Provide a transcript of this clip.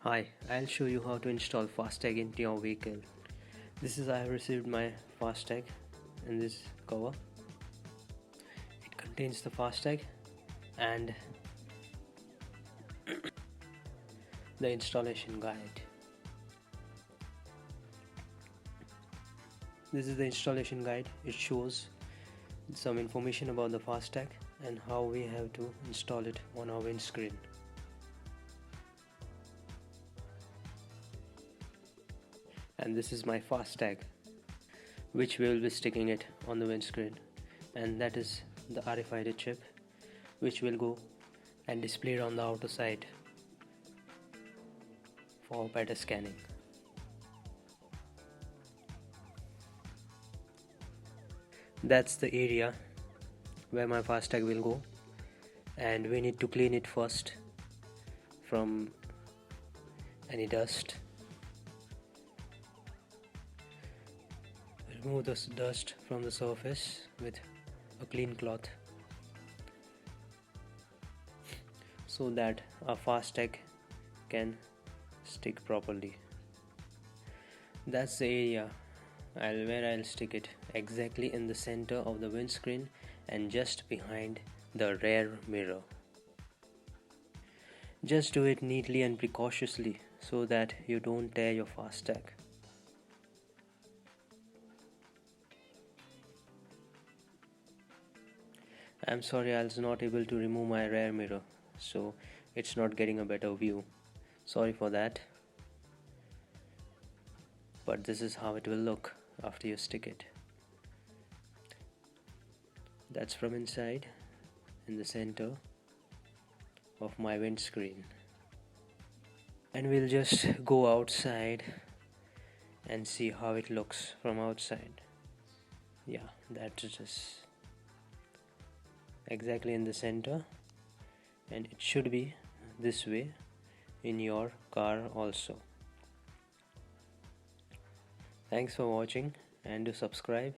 Hi, I'll show you how to install FASTAG into your vehicle. I have received my FASTAG in this cover. It contains the FASTAG and the installation guide. This is the installation guide. It shows some information about the FASTAG and how we have to install it on our windscreen. And this is my FASTAG, which we will be sticking it on the windscreen, and that is the RFID chip which will go and display it on the outer side for better scanning. That's the area where my FASTAG will go, and we need to clean it first from any dust. Remove the dust from the surface with a clean cloth so that our FASTAG can stick properly. That's the area where I'll stick it, exactly in the center of the windscreen and just behind the rear mirror. Just do it neatly and precautiously so that you don't tear your FASTAG. I'm sorry, I was not able to remove my rear mirror, so it's not getting a better view. Sorry for that. But this is how it will look after you stick it. That's from inside, in the center of my windscreen. And we'll just go outside and see how it looks from outside. Yeah, that's just exactly in the center, and it should be this way in your car also. Thanks for watching, and do subscribe.